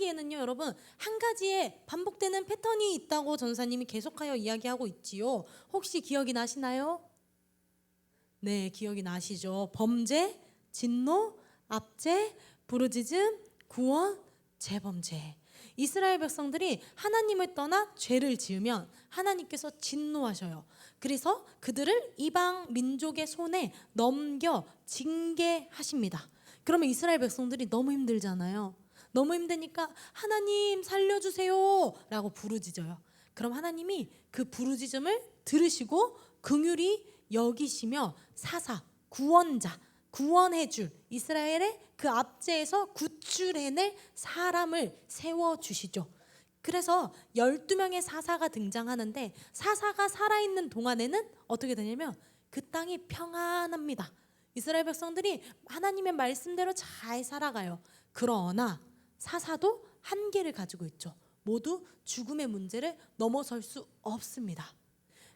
사사기에는요 여러분 한 가지의 반복되는 패턴이 있다고 전사님이 계속하여 이야기하고 있지요. 혹시 기억이 나시나요? 네, 기억이 나시죠? 범죄, 진노, 압제, 부르짖음, 구원, 재범죄. 이스라엘 백성들이 하나님을 떠나 죄를 지으면 하나님께서 진노하셔요. 그래서 그들을 이방 민족의 손에 넘겨 징계하십니다. 그러면 이스라엘 백성들이 너무 힘들잖아요. 너무 힘드니까 하나님 살려주세요 라고 부르짖어요. 그럼 하나님이 그 부르짖음을 들으시고 긍휼히 여기시며 사사, 구원자, 구원해줄 이스라엘의 그 압제에서 구출해낼 사람을 세워주시죠. 그래서 12명의 사사가 등장하는데 사사가 살아있는 동안에는 어떻게 되냐면 그 땅이 평안합니다. 이스라엘 백성들이 하나님의 말씀대로 잘 살아가요. 그러나 사사도 한계를 가지고 있죠. 모두 죽음의 문제를 넘어설 수 없습니다.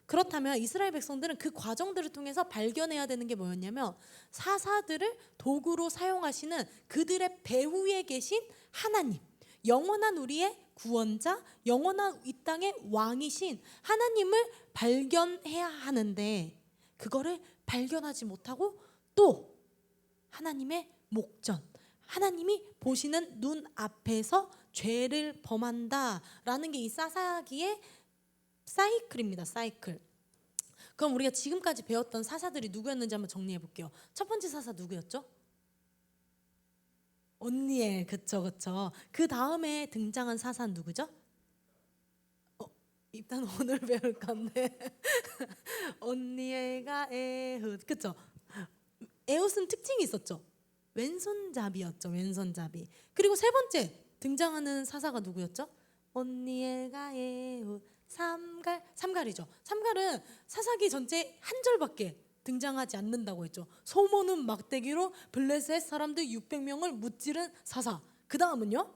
그렇다면 이스라엘 백성들은 그 과정들을 통해서 발견해야 되는 게 뭐였냐면 사사들을 도구로 사용하시는 그들의 배후에 계신 하나님, 영원한 우리의 구원자, 영원한 이 땅의 왕이신 하나님을 발견해야 하는데 그거를 발견하지 못하고 또 하나님의 목전, 하나님이 보시는 눈 앞에서 죄를 범한다라는 게 이 사사기의 사이클입니다. 사이클. 그럼 우리가 지금까지 배웠던 사사들이 누구였는지 한번 정리해 볼게요. 첫 번째 사사 누구였죠? 온니엘. 그쵸. 그 다음에 등장한 사사는 누구죠? 일단 오늘 배울 건데 온니엘과 에훗. 그쵸. 에훗은 특징이 있었죠. 왼손잡이였죠. 왼손잡이. 그리고 세 번째 등장하는 사사가 누구였죠? 온니엘과 에훗. 삼갈이죠. 삼갈은 사사기 전체 한 절밖에 등장하지 않는다고 했죠. 소모는 막대기로 블레셋 사람들 600명을 무찌른 사사. 그 다음은요?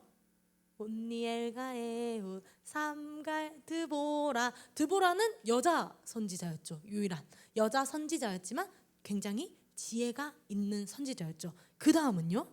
온니엘과 에훗, 삼갈, 드보라. 드보라는 여자 선지자였죠. 유일한 여자 선지자였지만 굉장히 지혜가 있는 선지자였죠. 그 다음은요?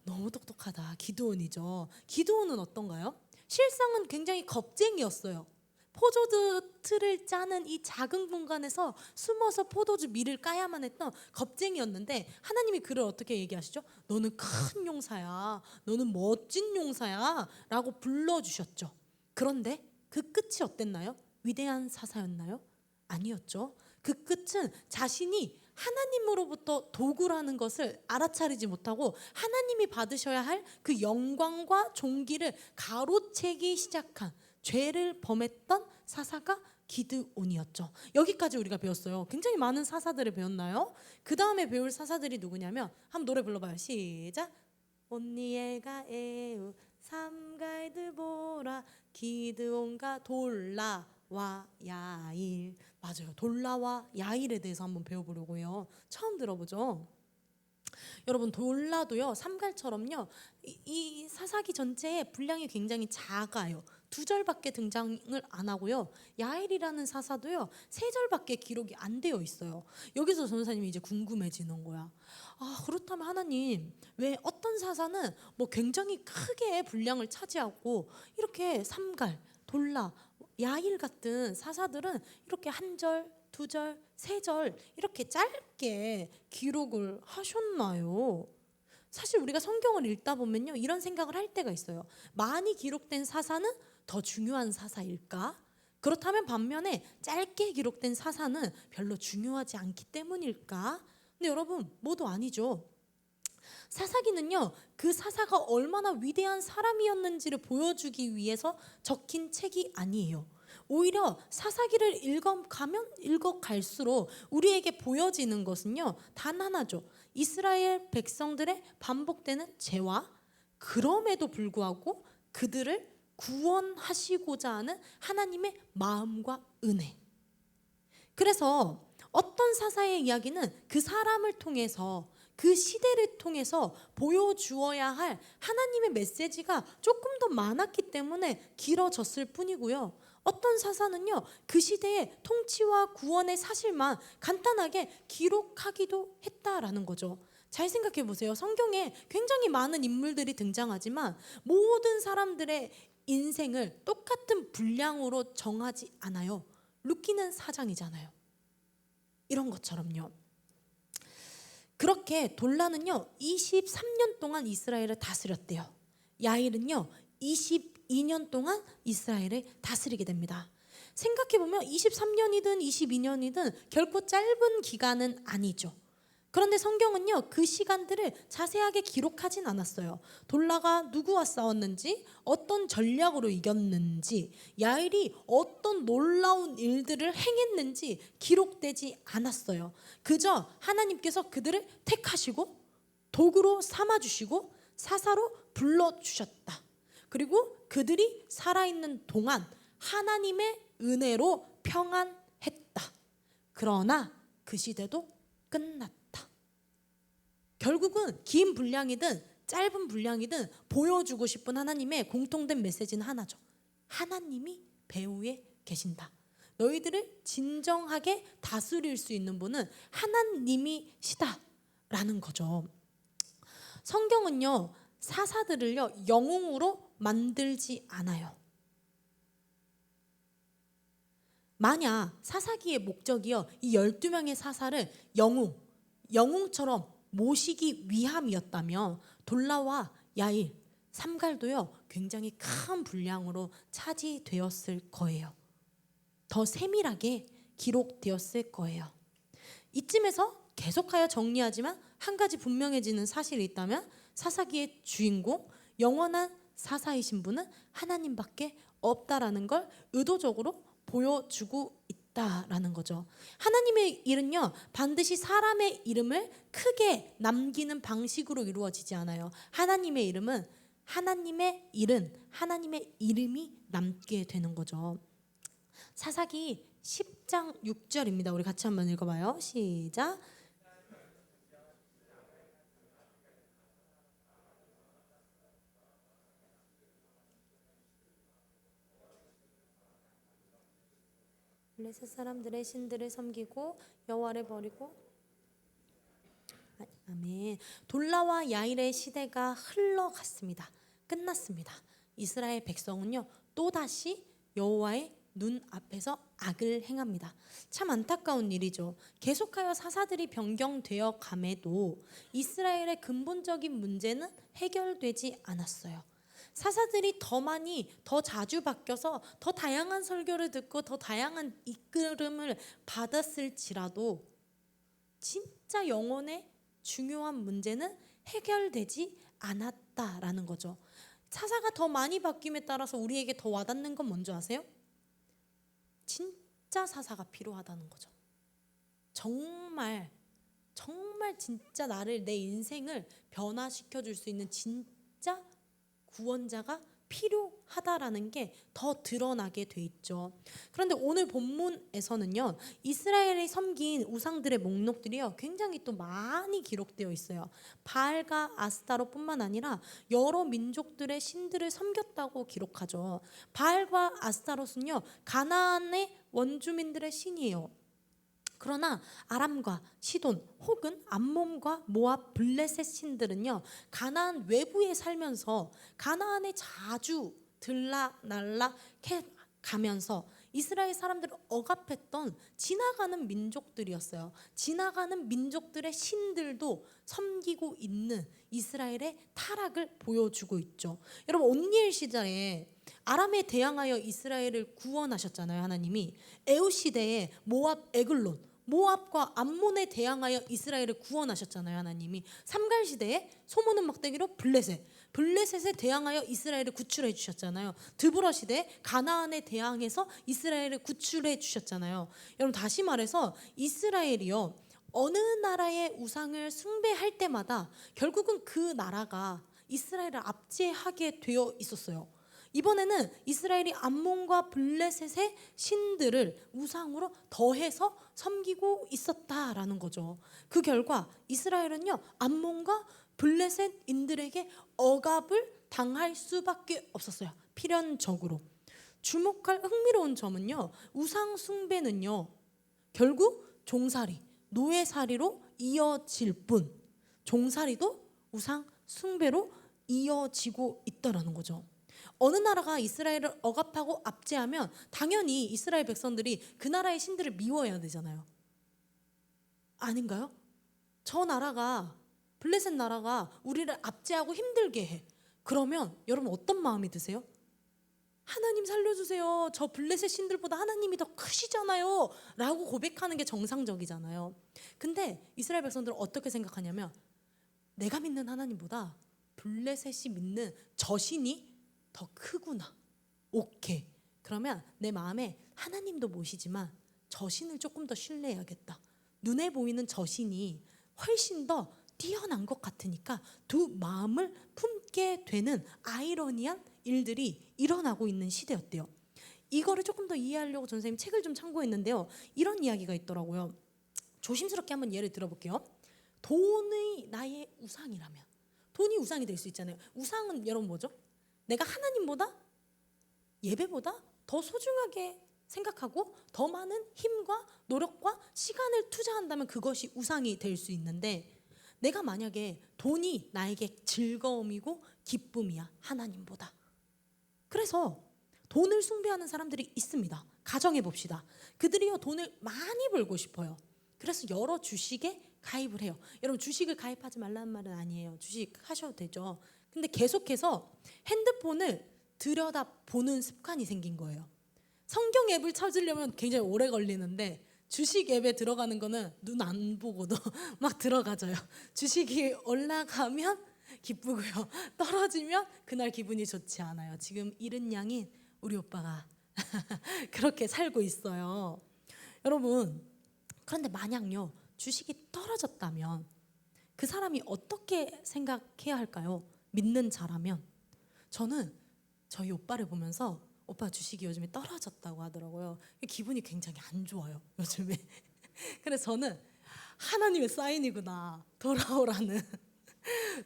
너무 똑똑하다. 기드온이죠. 기드온은 어떤가요? 실상은 굉장히 겁쟁이였어요. 포도주 틀을 짜는 이 작은 공간에서 숨어서 포도주 밀을 까야만 했던 겁쟁이였는데 하나님이 그를 어떻게 얘기하시죠? 너는 큰 용사야. 너는 멋진 용사야 라고 불러주셨죠. 그런데 그 끝이 어땠나요? 위대한 사사였나요? 아니었죠. 그 끝은 자신이 하나님으로부터 도구라는 것을 알아차리지 못하고 하나님이 받으셔야 할 그 영광과 존귀를 가로채기 시작한 죄를 범했던 사사가 기드온이었죠. 여기까지 우리가 배웠어요. 굉장히 많은 사사들을 배웠나요? 그 다음에 배울 사사들이 누구냐면 한번 노래 불러봐요. 시작. 온니엘과 에훗, 삼갈, 드보라, 기드온과 돌라와 야일. 맞아요. 돌라와 야일에 대해서 한번 배워보려고 해요. 처음 들어보죠? 여러분 돌라도요 삼갈처럼요 이 사사기 전체의 분량이 굉장히 작아요. 2절밖에 등장을 안 하고요. 야일이라는 사사도요 3절밖에 기록이 안 되어 있어요. 여기서 전사님이 이제 궁금해지는 거야. 그렇다면 하나님 왜 어떤 사사는 뭐 굉장히 크게 분량을 차지하고 이렇게 삼갈, 돌라, 야일 같은 사사들은 이렇게 1절, 2절, 3절 이렇게 짧게 기록을 하셨나요? 사실 우리가 성경을 읽다 보면요 이런 생각을 할 때가 있어요. 많이 기록된 사사는 더 중요한 사사일까? 그렇다면 반면에 짧게 기록된 사사는 별로 중요하지 않기 때문일까? 근데 여러분 모두 아니죠. 사사기는요 그 사사가 얼마나 위대한 사람이었는지를 보여주기 위해서 적힌 책이 아니에요. 오히려 사사기를 읽어갈수록 우리에게 보여지는 것은요 단 하나죠. 이스라엘 백성들의 반복되는 죄와 그럼에도 불구하고 그들을 구원하시고자 하는 하나님의 마음과 은혜. 그래서 어떤 사사의 이야기는 그 사람을 통해서 그 시대를 통해서 보여주어야 할 하나님의 메시지가 조금 더 많았기 때문에 길어졌을 뿐이고요. 어떤 사사는요 그 시대의 통치와 구원의 사실만 간단하게 기록하기도 했다라는 거죠. 잘 생각해 보세요. 성경에 굉장히 많은 인물들이 등장하지만 모든 사람들의 인생을 똑같은 분량으로 정하지 않아요. 루키는 사장이잖아요. 이런 것처럼요. 그렇게 돌라는요 23년 동안 이스라엘을 다스렸대요. 야일은요 22년 동안 이스라엘을 다스리게 됩니다. 생각해보면 23년이든 22년이든 결코 짧은 기간은 아니죠. 그런데 성경은요 그 시간들을 자세하게 기록하진 않았어요. 돌라가 누구와 싸웠는지, 어떤 전략으로 이겼는지, 야일이 어떤 놀라운 일들을 행했는지 기록되지 않았어요. 그저 하나님께서 그들을 택하시고 도구로 삼아주시고 사사로 불러주셨다. 그리고 그들이 살아있는 동안 하나님의 은혜로 평안했다. 그러나 그 시대도 끝났다. 결국은 긴 분량이든 짧은 분량이든 보여주고 싶은 하나님의 공통된 메시지는 하나죠. 하나님이 배후에 계신다. 너희들을 진정하게 다스릴 수 있는 분은 하나님이시다라는 거죠. 성경은요 사사들을요 영웅으로 만들지 않아요. 만약 사사기의 목적이요 이 12명의 사사를 영웅처럼 모시기 위함이었다면 돌라와 야일, 삼갈도요 굉장히 큰 분량으로 차지되었을 거예요. 더 세밀하게 기록되었을 거예요. 이쯤에서 계속하여 정리하지만 한 가지 분명해지는 사실이 있다면 사사기의 주인공, 영원한 사사이신 분은 하나님밖에 없다라는 걸 의도적으로 보여주고 있다라는 거죠. 하나님의 일은요 반드시 사람의 이름을 크게 남기는 방식으로 이루어지지 않아요. 하나님의 일은 하나님의 이름이 남게 되는 거죠. 사사기 10장 6절입니다. 우리 같이 한번 읽어봐요. 시작. 블레셋 사람들의 신들을 섬기고 여호와를 버리고 아멘. 돌라와 야일의 시대가 흘러갔습니다. 끝났습니다. 이스라엘 백성은요 또다시 여호와의 눈 앞에서 악을 행합니다. 참 안타까운 일이죠. 계속하여 사사들이 변경되어 감에도 이스라엘의 근본적인 문제는 해결되지 않았어요. 사사들이 더 많이 더 자주 바뀌어서 더 다양한 설교를 듣고 더 다양한 이끌음을 받았을지라도 진짜 영혼의 중요한 문제는 해결되지 않았다라는 거죠. 사사가 더 많이 바뀜에 따라서 우리에게 더 와닿는 건 뭔지 아세요? 진짜 사사가 필요하다는 거죠. 정말 진짜 내 인생을 변화시켜 줄 수 있는 진짜 구원자가 필요하다라는 게 더 드러나게 돼 있죠. 그런데 오늘 본문에서는요 이스라엘이 섬긴 우상들의 목록들이요 굉장히 또 많이 기록되어 있어요. 바알과 아스타롯뿐만 아니라 여러 민족들의 신들을 섬겼다고 기록하죠. 바알과 아스타롯은요 가나안의 원주민들의 신이에요. 그러나 아람과 시돈 혹은 암몬과 모압, 블레셋 신들은요 가나안 외부에 살면서 가나안에 자주 들락날락 가면서 이스라엘 사람들을 억압했던 지나가는 민족들이었어요. 지나가는 민족들의 신들도 섬기고 있는 이스라엘의 타락을 보여주고 있죠. 여러분 온니엘 시절에 아람에 대항하여 이스라엘을 구원하셨잖아요. 하나님이 에웃 시대에 모압 에글론, 모압과 암몬에 대항하여 이스라엘을 구원하셨잖아요. 하나님이 삼갈 시대에 소모는 막대기로 블레셋에 대항하여 이스라엘을 구출해 주셨잖아요. 드보라 시대에 가나안에 대항해서 이스라엘을 구출해 주셨잖아요. 여러분 다시 말해서 이스라엘이요 어느 나라의 우상을 숭배할 때마다 결국은 그 나라가 이스라엘을 압제하게 되어 있었어요. 이번에는 이스라엘이 암몬과 블레셋의 신들을 우상으로 더해서 섬기고 있었다라는 거죠. 그 결과 이스라엘은요 암몬과 블레셋인들에게 억압을 당할 수밖에 없었어요. 필연적으로. 주목할 흥미로운 점은요 우상 숭배는요 결국 종살이, 노예살이로 이어질 뿐 종살이도 우상 숭배로 이어지고 있다라는 거죠. 어느 나라가 이스라엘을 억압하고 압제하면 당연히 이스라엘 백성들이 그 나라의 신들을 미워해야 되잖아요. 아닌가요? 저 나라가, 블레셋 나라가 우리를 압제하고 힘들게 해. 그러면 여러분 어떤 마음이 드세요? 하나님 살려주세요. 저 블레셋 신들보다 하나님이 더 크시잖아요 라고 고백하는 게 정상적이잖아요. 근데 이스라엘 백성들은 어떻게 생각하냐면, 내가 믿는 하나님보다 블레셋이 믿는 저 신이 더 크구나. 오케이. 그러면 내 마음에 하나님도 모시지만 저 신을 조금 더 신뢰해야겠다. 눈에 보이는 저 신이 훨씬 더 뛰어난 것 같으니까 두 마음을 품게 되는 아이러니한 일들이 일어나고 있는 시대였대요. 이거를 조금 더 이해하려고 전 선생님 책을 좀 참고했는데요. 이런 이야기가 있더라고요. 조심스럽게 한번 예를 들어볼게요. 돈이 나의 우상이라면, 돈이 우상이 될 수 있잖아요. 우상은 여러분 뭐죠? 내가 하나님보다, 예배보다 더 소중하게 생각하고 더 많은 힘과 노력과 시간을 투자한다면 그것이 우상이 될 수 있는데, 내가 만약에 돈이 나에게 즐거움이고 기쁨이야, 하나님보다. 그래서 돈을 숭배하는 사람들이 있습니다. 가정해 봅시다. 그들이요, 돈을 많이 벌고 싶어요. 그래서 여러 주식에 가입을 해요. 여러분, 주식을 가입하지 말라는 말은 아니에요. 주식 하셔도 되죠. 근데 계속해서 핸드폰을 들여다보는 습관이 생긴 거예요. 성경 앱을 찾으려면 굉장히 오래 걸리는데 주식 앱에 들어가는 거는 눈 안 보고도 막 들어가져요. 주식이 올라가면 기쁘고요, 떨어지면 그날 기분이 좋지 않아요. 지금 이른 양인 우리 오빠가 그렇게 살고 있어요. 여러분, 그런데 만약요 주식이 떨어졌다면 그 사람이 어떻게 생각해야 할까요? 믿는 자라면. 저는 저희 오빠를 보면서, 오빠 주식이 요즘에 떨어졌다고 하더라고요. 기분이 굉장히 안 좋아요, 요즘에. 그래서 저는 하나님의 사인이구나,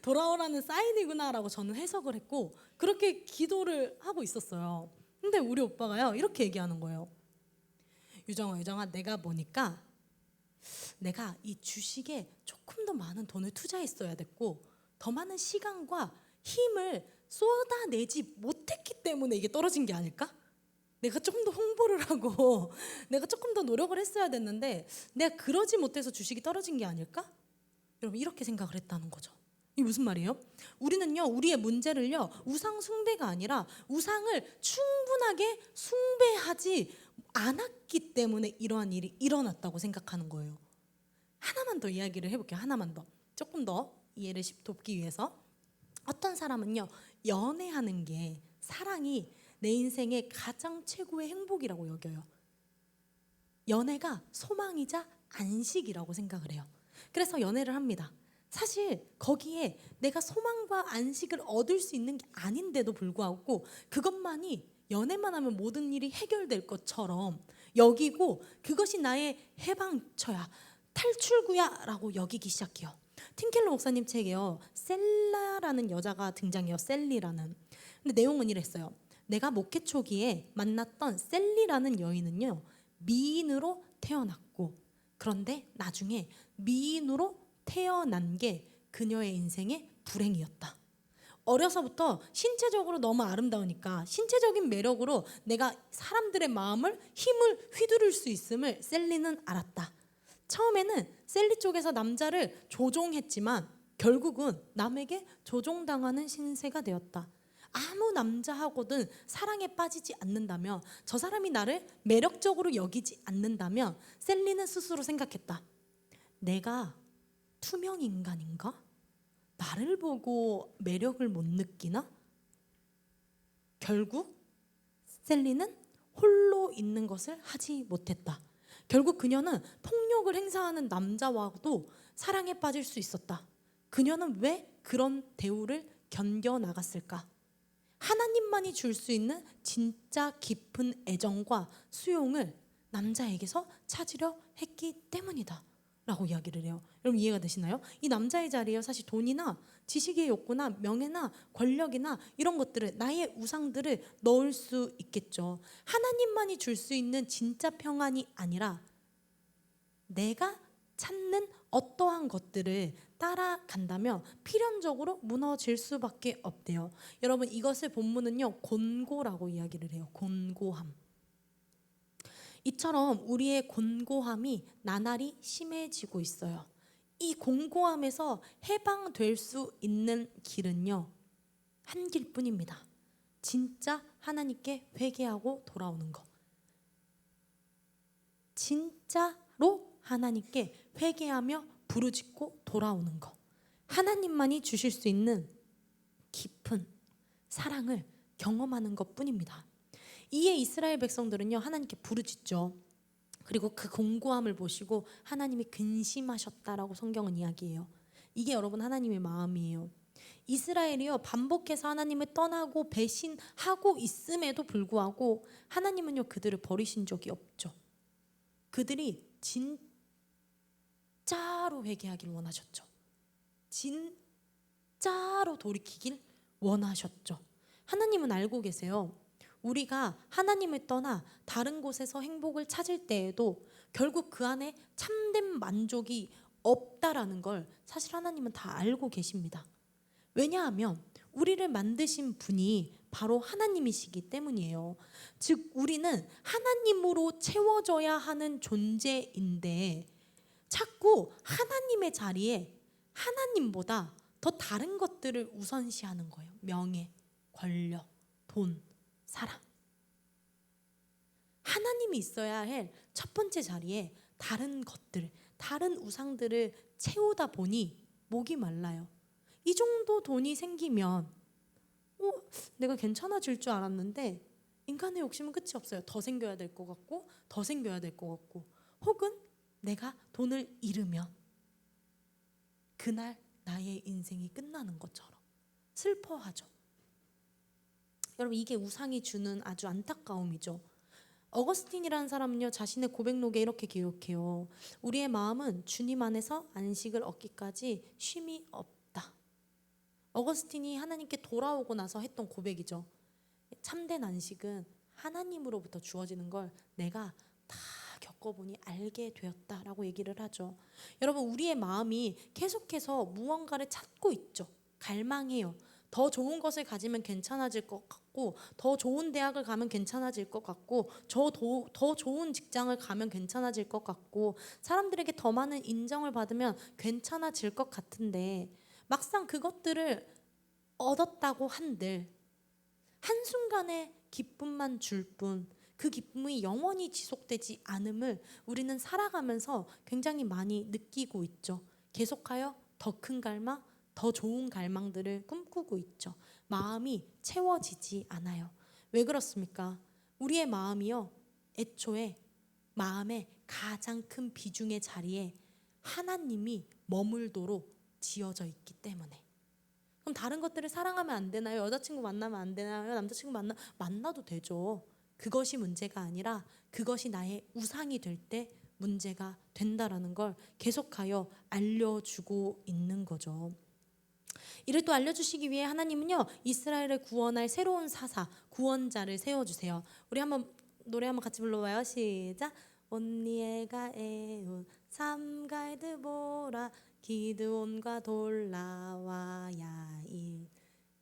돌아오라는 사인이구나라고 저는 해석을 했고, 그렇게 기도를 하고 있었어요. 근데 우리 오빠가요 이렇게 얘기하는 거예요. 유정아, 내가 보니까 내가 이 주식에 조금 더 많은 돈을 투자했어야 됐고, 더 많은 시간과 힘을 쏟아내지 못했기 때문에 이게 떨어진 게 아닐까? 내가 조금 더 홍보를 하고 내가 조금 더 노력을 했어야 됐는데 내가 그러지 못해서 주식이 떨어진 게 아닐까? 여러분, 이렇게 생각을 했다는 거죠. 이게 무슨 말이에요? 우리는요 우리의 문제를요 우상 숭배가 아니라 우상을 충분하게 숭배하지 않았기 때문에 이러한 일이 일어났다고 생각하는 거예요. 하나만 더 이야기를 해볼게요. 하나만 더, 조금 더 이해를 돕기 위해서. 어떤 사람은요 연애하는 게, 사랑이 내 인생의 가장 최고의 행복이라고 여겨요. 연애가 소망이자 안식이라고 생각을 해요. 그래서 연애를 합니다. 사실 거기에 내가 소망과 안식을 얻을 수 있는 게 아닌데도 불구하고 그것만이, 연애만 하면 모든 일이 해결될 것처럼 여기고 그것이 나의 해방처야, 탈출구야 라고 여기기 시작해요. 팀켈러 목사님 책에요 셀라라는 여자가 등장해요. 셀리라는. 근데 내용은 이랬어요. 내가 목회 초기에 만났던 셀리라는 여인은요 미인으로 태어났고, 그런데 나중에 미인으로 태어난 게 그녀의 인생의 불행이었다. 어려서부터 신체적으로 너무 아름다우니까 신체적인 매력으로 내가 사람들의 마음을, 힘을 휘두를 수 있음을 셀리는 알았다. 처음에는 셀리 쪽에서 남자를 조종했지만 결국은 남에게 조종당하는 신세가 되었다. 아무 남자하고든 사랑에 빠지지 않는다면, 저 사람이 나를 매력적으로 여기지 않는다면 셀리는 스스로 생각했다. 내가 투명 인간인가? 나를 보고 매력을 못 느끼나? 결국 셀리는 홀로 있는 것을 하지 못했다. 결국 그녀는 폭력을 행사하는 남자와도 사랑에 빠질 수 있었다. 그녀는 왜 그런 대우를 견뎌나갔을까? 하나님만이 줄 수 있는 진짜 깊은 애정과 수용을 남자에게서 찾으려 했기 때문이다 라고 이야기를 해요. 여러분, 이해가 되시나요? 이 남자의 자리에 사실 돈이나 지식의 욕구나 명예나 권력이나 이런 것들을, 나의 우상들을 넣을 수 있겠죠. 하나님만이 줄 수 있는 진짜 평안이 아니라 내가 찾는 어떠한 것들을 따라간다면 필연적으로 무너질 수밖에 없대요. 여러분, 이것을 본문은요 곤고라고 이야기를 해요. 곤고함. 이처럼 우리의 곤고함이 나날이 심해지고 있어요. 이 곤고함에서 해방될 수 있는 길은요 한 길뿐입니다. 진짜 하나님께 회개하고 돌아오는 것. 진짜로 하나님께 회개하며 부르짖고 돌아오는 것. 하나님만이 주실 수 있는 깊은 사랑을 경험하는 것뿐입니다. 이에 이스라엘 백성들은요 하나님께 부르짖죠. 그리고 그 공고함을 보시고 하나님이 근심하셨다라고 성경은 이야기해요. 이게 여러분 하나님의 마음이에요. 이스라엘이요 반복해서 하나님을 떠나고 배신하고 있음에도 불구하고 하나님은요 그들을 버리신 적이 없죠. 그들이 진짜로 회개하길 원하셨죠. 진짜로 돌이키길 원하셨죠. 하나님은 알고 계세요. 우리가 하나님을 떠나 다른 곳에서 행복을 찾을 때에도 결국 그 안에 참된 만족이 없다라는 걸 사실 하나님은 다 알고 계십니다. 왜냐하면 우리를 만드신 분이 바로 하나님이시기 때문이에요. 즉 우리는 하나님으로 채워져야 하는 존재인데 자꾸 하나님의 자리에 하나님보다 더 다른 것들을 우선시하는 거예요. 명예, 권력, 돈, 사랑. 하나님이 있어야 할 첫 번째 자리에 다른 것들, 다른 우상들을 채우다 보니 목이 말라요. 이 정도 돈이 생기면 내가 괜찮아질 줄 알았는데 인간의 욕심은 끝이 없어요. 더 생겨야 될 것 같고 더 생겨야 될 것 같고, 혹은 내가 돈을 잃으면 그날 나의 인생이 끝나는 것처럼 슬퍼하죠. 여러분, 이게 우상이 주는 아주 안타까움이죠. 어거스틴이라는 사람은요 자신의 고백록에 이렇게 기록해요. 우리의 마음은 주님 안에서 안식을 얻기까지 쉼이 없다. 어거스틴이 하나님께 돌아오고 나서 했던 고백이죠. 참된 안식은 하나님으로부터 주어지는 걸 내가 다 겪어보니 알게 되었다라고 얘기를 하죠. 여러분, 우리의 마음이 계속해서 무언가를 찾고 있죠. 갈망해요. 더 좋은 것을 가지면 괜찮아질 것 같고, 더 좋은 대학을 가면 괜찮아질 것 같고, 더 좋은 직장을 가면 괜찮아질 것 같고, 사람들에게 더 많은 인정을 받으면 괜찮아질 것 같은데 막상 그것들을 얻었다고 한들 한순간의 기쁨만 줄 뿐 그 기쁨이 영원히 지속되지 않음을 우리는 살아가면서 굉장히 많이 느끼고 있죠. 계속하여 더 큰 갈망, 더 좋은 갈망들을 꿈꾸고 있죠. 마음이 채워지지 않아요. 왜 그렇습니까? 우리의 마음이요 애초에 마음의 가장 큰 비중의 자리에 하나님이 머물도록 지어져 있기 때문에. 그럼 다른 것들을 사랑하면 안 되나요? 여자친구 만나면 안 되나요? 남자친구 만나도 되죠. 그것이 문제가 아니라 그것이 나의 우상이 될 때 문제가 된다라는 걸 계속하여 알려주고 있는 거죠. 이를 또 알려주시기 위해 하나님은요 이스라엘을 구원할 새로운 사사, 구원자를 세워주세요. 우리 한번 노래 한번 같이 불러봐요. 시작. 온니엘과 에온 삼가이드 보라 기드온과 돌라와야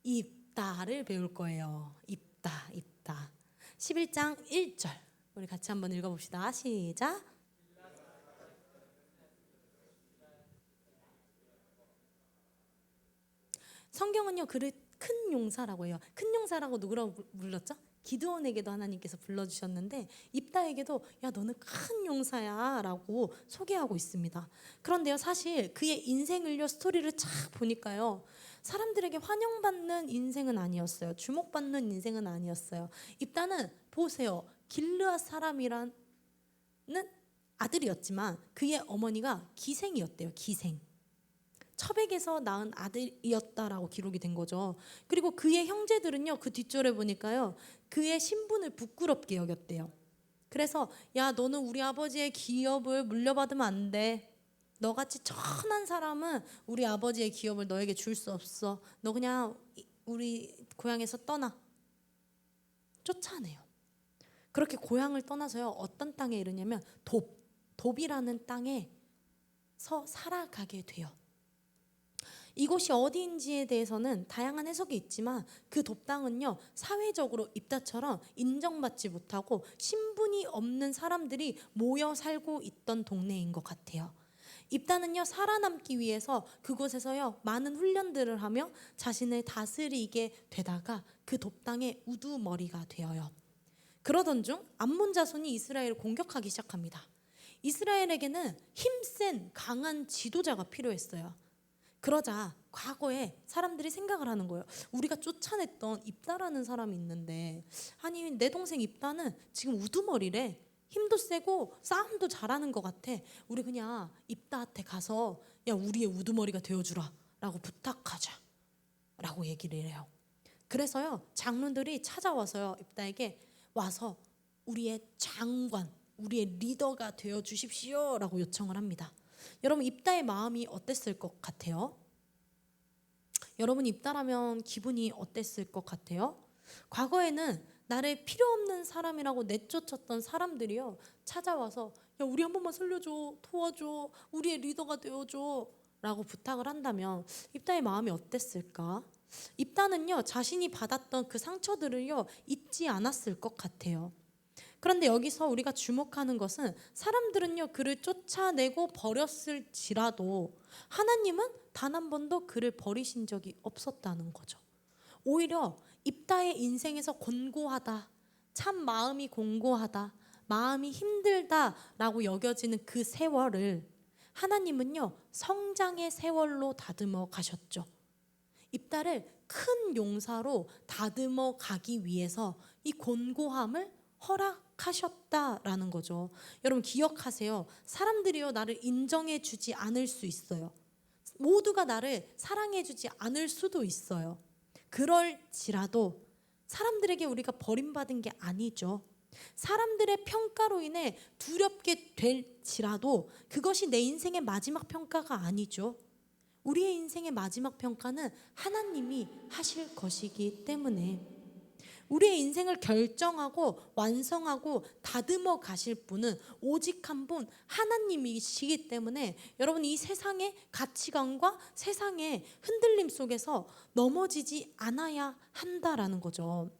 입다를 배울 거예요. 입다. 11장 1절 우리 같이 한번 읽어봅시다. 시작. 성경은요 그를 큰 용사라고 해요. 큰 용사라고 누구라고 불렀죠? 기드온에게도 하나님께서 불러주셨는데 입다에게도 야 너는 큰 용사야 라고 소개하고 있습니다. 그런데요 사실 그의 인생을요 스토리를 착 보니까요 사람들에게 환영받는 인생은 아니었어요. 주목받는 인생은 아니었어요. 입다는 보세요. 길르앗 사람이라는 아들이었지만 그의 어머니가 기생이었대요. 기생. 첩에게서 낳은 아들이었다라고 기록이 된 거죠. 그리고 그의 형제들은요 그 뒷절에 보니까요 그의 신분을 부끄럽게 여겼대요. 그래서 야 너는 우리 아버지의 기업을 물려받으면 안 돼. 너같이 천한 사람은 우리 아버지의 기업을 너에게 줄 수 없어. 너 그냥 우리 고향에서 떠나. 쫓아내요. 그렇게 고향을 떠나서요 어떤 땅에 이르냐면 돕이라는 땅에 살아가게 돼요. 이곳이 어디인지에 대해서는 다양한 해석이 있지만 그 돕당은요, 사회적으로 입다처럼 인정받지 못하고 신분이 없는 사람들이 모여 살고 있던 동네인 것 같아요. 입다는요, 살아남기 위해서 그곳에서요 많은 훈련들을 하며 자신을 다스리게 되다가 그 돕당의 우두머리가 되어요. 그러던 중 암몬 자손이 이스라엘을 공격하기 시작합니다. 이스라엘에게는 힘센 강한 지도자가 필요했어요. 그러자 과거에 사람들이 생각을 하는 거예요. 우리가 쫓아냈던 입다라는 사람이 있는데, 아니 내 동생 입다는 지금 우두머리래. 힘도 세고 싸움도 잘하는 것 같아. 우리 그냥 입다한테 가서 야 우리의 우두머리가 되어주라 라고 부탁하자 라고 얘기를 해요. 그래서요 장로들이 찾아와서요 입다에게 와서 우리의 장관, 우리의 리더가 되어 주십시오 라고 요청을 합니다. 여러분 입다의 마음이 어땠을 것 같아요? 여러분 입다라면 기분이 어땠을 것 같아요? 과거에는 나를 필요 없는 사람이라고 내쫓았던 사람들이요 찾아와서 야 우리 한 번만 살려줘, 도와줘, 우리의 리더가 되어줘 라고 부탁을 한다면 입다의 마음이 어땠을까? 입다는요 자신이 받았던 그 상처들을요 잊지 않았을 것 같아요. 그런데 여기서 우리가 주목하는 것은 사람들은요 그를 쫓아내고 버렸을지라도 하나님은 단 한 번도 그를 버리신 적이 없었다는 거죠. 오히려 입다의 인생에서 곤고하다, 참 마음이 공고하다, 마음이 힘들다라고 여겨지는 그 세월을 하나님은요 성장의 세월로 다듬어 가셨죠. 입다를 큰 용사로 다듬어 가기 위해서 이 곤고함을 허락하셨다라는 거죠. 여러분 기억하세요. 사람들이요 나를 인정해 주지 않을 수 있어요. 모두가 나를 사랑해 주지 않을 수도 있어요. 그럴지라도 사람들에게 우리가 버림받은 게 아니죠. 사람들의 평가로 인해 두렵게 될지라도 그것이 내 인생의 마지막 평가가 아니죠. 우리의 인생의 마지막 평가는 하나님이 하실 것이기 때문에 우리의 인생을 결정하고 완성하고 다듬어 가실 분은 오직 한 분 하나님이시기 때문에 여러분 이 세상의 가치관과 세상의 흔들림 속에서 넘어지지 않아야 한다라는 거죠.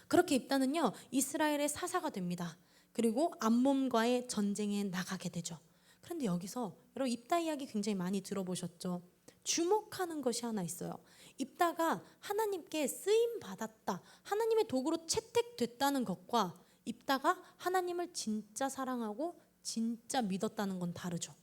그렇게 입다는요 이스라엘의 사사가 됩니다. 그리고 암몬과의 전쟁에 나가게 되죠. 그런데 여기서 여러분 입다 이야기 굉장히 많이 들어보셨죠? 주목하는 것이 하나 있어요. 입다가 하나님께 쓰임 받았다, 하나님의 도구로 채택됐다는 것과 입다가 하나님을 진짜 사랑하고 진짜 믿었다는 건 다르죠.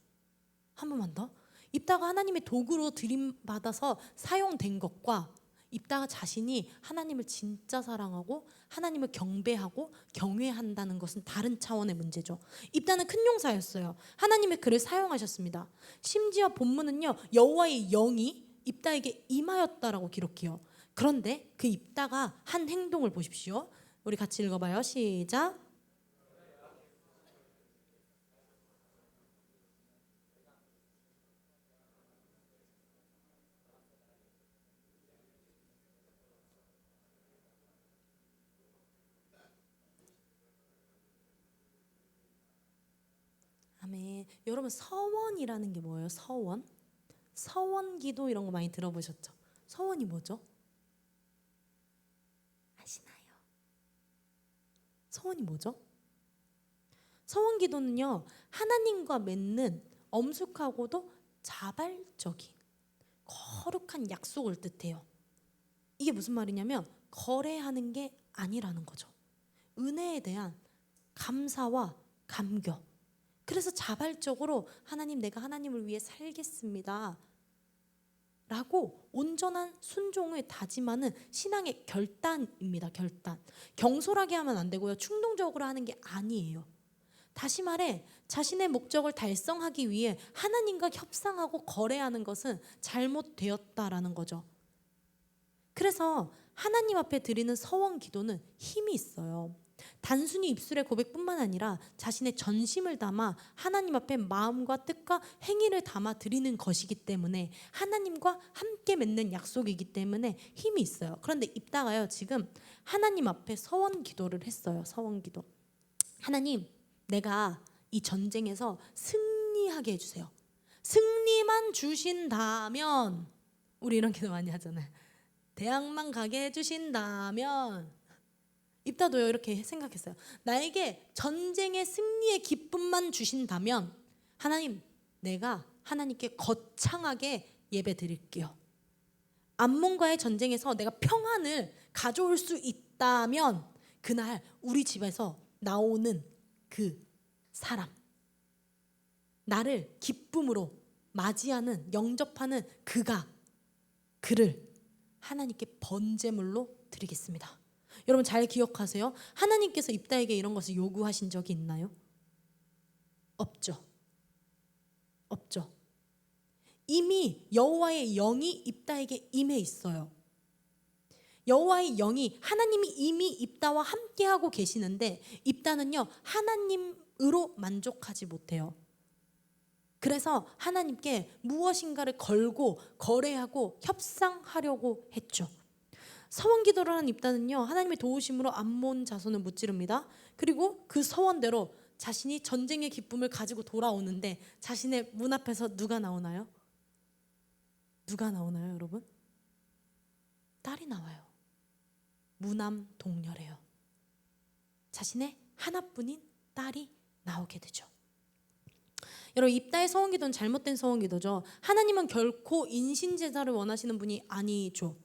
한 번만 더. 입다가 하나님의 도구로 들임받아서 사용된 것과 입다가 자신이 하나님을 진짜 사랑하고 하나님을 경배하고 경외한다는 것은 다른 차원의 문제죠. 입다는 큰 용사였어요. 하나님의 그를 사용하셨습니다. 심지어 본문은요 여호와의 영이 입다에게 임하였다라고 기록해요. 그런데 그 입다가 한 행동을 보십시오. 우리 같이 읽어봐요. 시작. 아멘. 여러분 서원이라는 게 뭐예요? 서원? 서원기도 이런 거 많이 들어보셨죠? 서원이 뭐죠? 아시나요? 서원이 뭐죠? 서원기도는요 하나님과 맺는 엄숙하고도 자발적인 거룩한 약속을 뜻해요. 이게 무슨 말이냐면 거래하는 게 아니라는 거죠. 은혜에 대한 감사와 감격. 그래서 자발적으로 하나님 내가 하나님을 위해 살겠습니다 라고 온전한 순종을 다짐하는 신앙의 결단입니다. 결단. 경솔하게 하면 안 되고요. 충동적으로 하는 게 아니에요. 다시 말해 자신의 목적을 달성하기 위해 하나님과 협상하고 거래하는 것은 잘못되었다라는 거죠. 그래서 하나님 앞에 드리는 서원 기도는 힘이 있어요. 단순히 입술의 고백뿐만 아니라 자신의 전심을 담아 하나님 앞에 마음과 뜻과 행위를 담아 드리는 것이기 때문에 하나님과 함께 맺는 약속이기 때문에 힘이 있어요. 그런데 입다가요 지금 하나님 앞에 서원 기도를 했어요. 서원 기도. 하나님 내가 이 전쟁에서 승리하게 해주세요. 승리만 주신다면, 우리 이런 기도 많이 하잖아요. 대학만 가게 해주신다면. 입다도요 이렇게 생각했어요. 나에게 전쟁의 승리의 기쁨만 주신다면 하나님, 내가 하나님께 거창하게 예배 드릴게요. 암몬과의 전쟁에서 내가 평안을 가져올 수 있다면 그날 우리 집에서 나오는 그 사람, 나를 기쁨으로 맞이하는, 영접하는 그를 하나님께 번제물로 드리겠습니다. 여러분 잘 기억하세요. 하나님께서 입다에게 이런 것을 요구하신 적이 있나요? 없죠. 없죠. 이미 여호와의 영이 입다에게 임해 있어요. 여호와의 영이, 하나님이 이미 입다와 함께하고 계시는데 입다는요 하나님으로 만족하지 못해요. 그래서 하나님께 무엇인가를 걸고 거래하고 협상하려고 했죠. 서원 기도를 하는 입다는요 하나님의 도우심으로 암몬 자손을 무찌릅니다. 그리고 그 서원대로 자신이 전쟁의 기쁨을 가지고 돌아오는데 자신의 문 앞에서 누가 나오나요? 누가 나오나요, 여러분? 딸이 나와요. 무남 동녀래요. 자신의 하나뿐인 딸이 나오게 되죠. 여러분, 입다의 서원 기도는 잘못된 서원 기도죠. 하나님은 결코 인신 제사를 원하시는 분이 아니죠.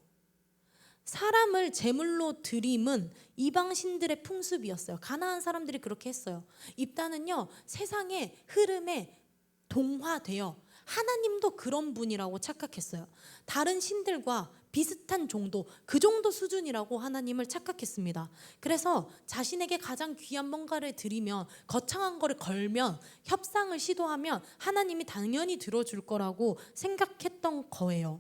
사람을 제물로 드림은 이방 신들의 풍습이었어요. 가나안 사람들이 그렇게 했어요. 입다는요 세상의 흐름에 동화되어 하나님도 그런 분이라고 착각했어요. 다른 신들과 비슷한 정도, 그 정도 수준이라고 하나님을 착각했습니다. 그래서 자신에게 가장 귀한 뭔가를 드리면, 거창한 거를 걸면, 협상을 시도하면 하나님이 당연히 들어줄 거라고 생각했던 거예요.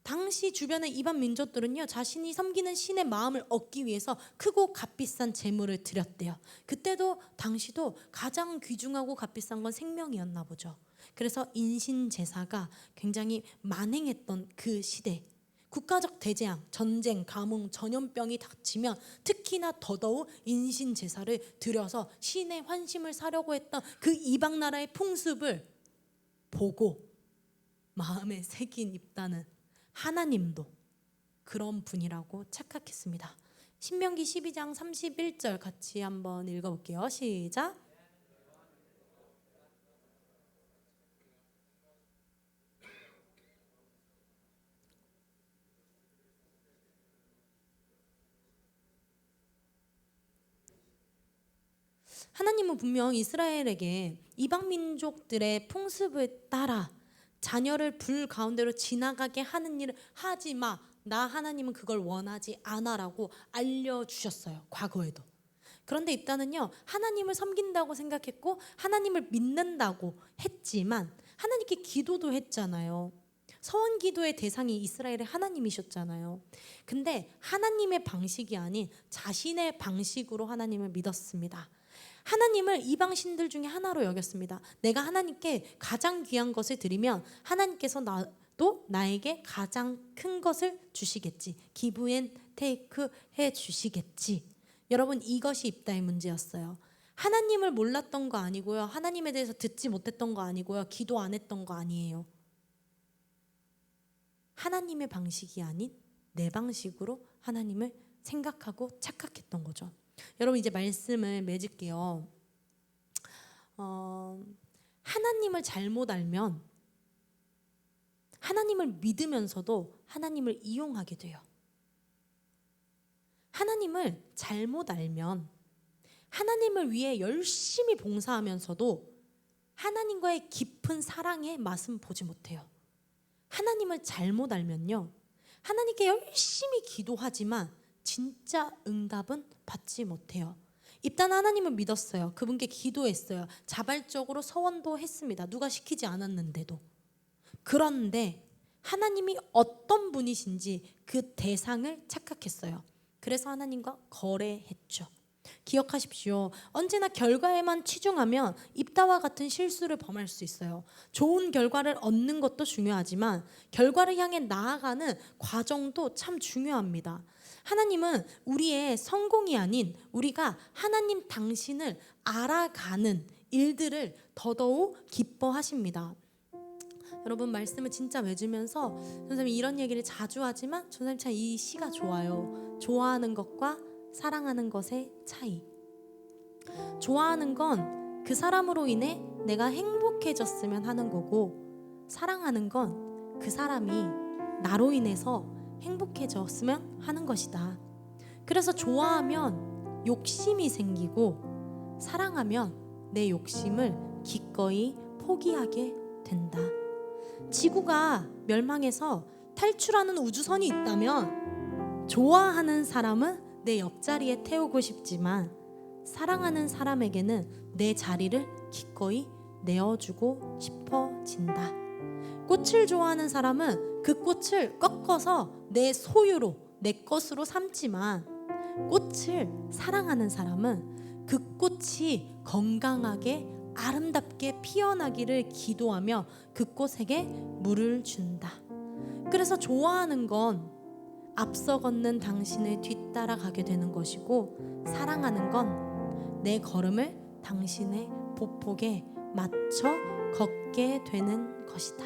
당시 주변의 이방 민족들은요 자신이 섬기는 신의 마음을 얻기 위해서 크고 값비싼 제물을 드렸대요. 그때도 당시도 가장 귀중하고 값비싼 건 생명이었나 보죠. 그래서 인신 제사가 굉장히 만행했던 그 시대, 국가적 대재앙, 전쟁, 가뭄, 전염병이 닥치면 특히나 더더욱 인신 제사를 드려서 신의 환심을 사려고 했던 그 이방 나라의 풍습을 보고 마음에 새긴 입다는 하나님도 그런 분이라고 착각했습니다. 신명기 12장 31절 같이 한번 읽어볼게요. 시작. 하나님은 분명 이스라엘에게 이방 민족들의 풍습을 따라 자녀를 불 가운데로 지나가게 하는 일을 하지 마. 나 하나님은 그걸 원하지 않아라고 알려주셨어요. 과거에도. 그런데 입다는요 하나님을 섬긴다고 생각했고 하나님을 믿는다고 했지만 하나님께 기도도 했잖아요. 서원 기도의 대상이 이스라엘의 하나님이셨잖아요. 근데 하나님의 방식이 아닌 자신의 방식으로 하나님을 믿었습니다. 하나님을 이방 신들 중에 하나로 여겼습니다. 내가 하나님께 가장 귀한 것을 드리면 하나님께서 나도 나에게 가장 큰 것을 주시겠지. 기브 앤 테이크 해 주시겠지. 여러분, 이것이 입다의 문제였어요. 하나님을 몰랐던 거 아니고요. 하나님에 대해서 듣지 못했던 거 아니고요. 기도 안 했던 거 아니에요. 하나님의 방식이 아닌 내 방식으로 하나님을 생각하고 착각했던 거죠. 여러분, 이제 말씀을 맺을게요. 하나님을 잘못 알면 하나님을 믿으면서도 하나님을 이용하게 돼요. 하나님을 잘못 알면 하나님을 위해 열심히 봉사하면서도 하나님과의 깊은 사랑의 맛은 보지 못해요. 하나님을 잘못 알면요, 하나님께 열심히 기도하지만 진짜 응답은 받지 못해요. 입단 하나님을 믿었어요. 그분께 기도했어요. 자발적으로 서원도 했습니다. 누가 시키지 않았는데도. 그런데 하나님이 어떤 분이신지 그 대상을 착각했어요. 그래서 하나님과 거래했죠. 기억하십시오. 언제나 결과에만 치중하면 입다와 같은 실수를 범할 수 있어요. 좋은 결과를 얻는 것도 중요하지만 결과를 향해 나아가는 과정도 참 중요합니다. 하나님은 우리의 성공이 아닌 우리가 하나님 당신을 알아가는 일들을 더더욱 기뻐하십니다. 여러분 말씀을 진짜 맺으면서 선생님이 이런 얘기를 자주 하지만 선생님 참 이 시가 좋아요. 좋아하는 것과 사랑하는 것의 차이. 좋아하는 건 그 사람으로 인해 내가 행복해졌으면 하는 거고, 사랑하는 건 그 사람이 나로 인해서 행복해졌으면 하는 것이다. 그래서 좋아하면 욕심이 생기고, 사랑하면 내 욕심을 기꺼이 포기하게 된다. 지구가 멸망해서 탈출하는 우주선이 있다면 좋아하는 사람은 내 옆자리에 태우고 싶지만 사랑하는 사람에게는 내 자리를 기꺼이 내어주고 싶어진다. 꽃을 좋아하는 사람은 그 꽃을 꺾어서 내 소유로, 내 것으로 삼지만 꽃을 사랑하는 사람은 그 꽃이 건강하게 아름답게 피어나기를 기도하며 그 꽃에게 물을 준다. 그래서 좋아하는 건 앞서 걷는 당신을 뒤따라가게 되는 것이고, 사랑하는 건 내 걸음을 당신의 보폭에 맞춰 걷게 되는 것이다.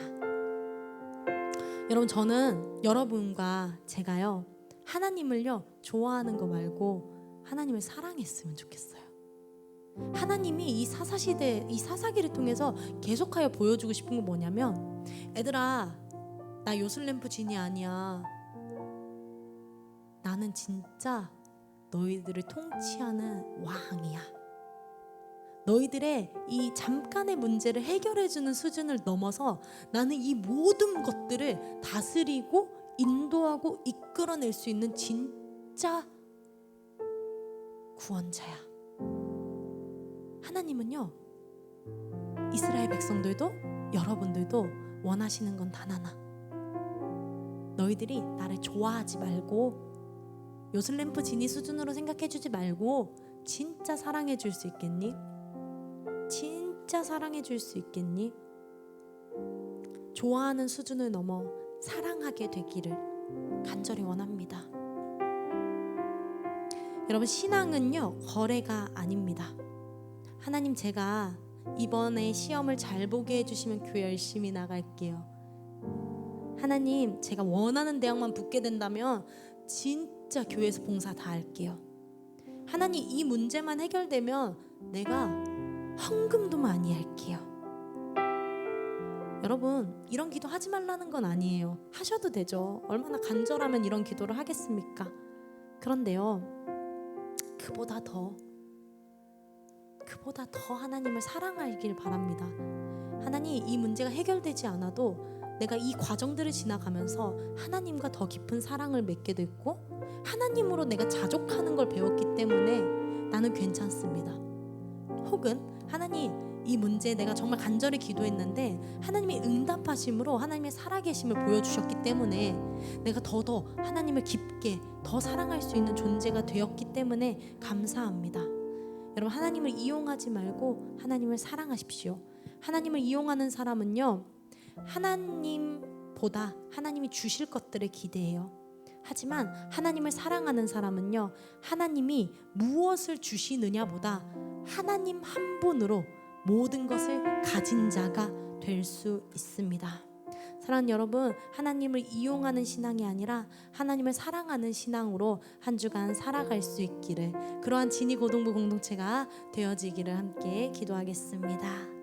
여러분, 저는 여러분과 제가요, 하나님을요 좋아하는 거 말고 하나님을 사랑했으면 좋겠어요. 하나님이 이 사사시대, 이 사사기를 통해서 계속하여 보여주고 싶은 건 뭐냐면, 애들아, 나 요술램프 진이 아니야. 나는 진짜 너희들을 통치하는 왕이야. 너희들의 이 잠깐의 문제를 해결해주는 수준을 넘어서 나는 이 모든 것들을 다스리고 인도하고 이끌어낼 수 있는 진짜 구원자야. 하나님은요, 이스라엘 백성들도 여러분들도 원하시는 건 단 하나. 너희들이 나를 좋아하지 말고 요술램프 지니 수준으로 생각해주지 말고 진짜 사랑해줄 수 있겠니? 진짜 사랑해줄 수 있겠니? 좋아하는 수준을 넘어 사랑하게 되기를 간절히 원합니다. 여러분, 신앙은요 거래가 아닙니다. 하나님, 제가 이번에 시험을 잘 보게 해주시면 교회 열심히 나갈게요. 하나님, 제가 원하는 대학만 붙게 된다면 진짜 교회에서 봉사 다 할게요. 하나님, 이 문제만 해결되면 내가 헌금도 많이 할게요. 여러분, 이런 기도 하지 말라는 건 아니에요. 하셔도 되죠. 얼마나 간절하면 이런 기도를 하겠습니까? 그런데요, 그보다 더 하나님을 사랑하길 바랍니다. 하나님, 이 문제가 해결되지 않아도 내가 이 과정들을 지나가면서 하나님과 더 깊은 사랑을 맺게 됐고, 하나님으로 내가 자족하는 걸 배웠기 때문에 나는 괜찮습니다. 혹은 하나님, 이 문제에 내가 정말 간절히 기도했는데 하나님이 응답하심으로 하나님의 살아계심을 보여주셨기 때문에 내가 더 하나님을 깊게 더 사랑할 수 있는 존재가 되었기 때문에 감사합니다. 여러분, 하나님을 이용하지 말고 하나님을 사랑하십시오. 하나님을 이용하는 사람은요, 하나님보다 하나님이 주실 것들을 기대해요. 하지만 하나님을 사랑하는 사람은요, 하나님이 무엇을 주시느냐보다 하나님 한 분으로 모든 것을 가진 자가 될 수 있습니다. 사랑하는 여러분, 하나님을 이용하는 신앙이 아니라 하나님을 사랑하는 신앙으로 한 주간 살아갈 수 있기를, 그러한 진이 고동부 공동체가 되어지기를 함께 기도하겠습니다.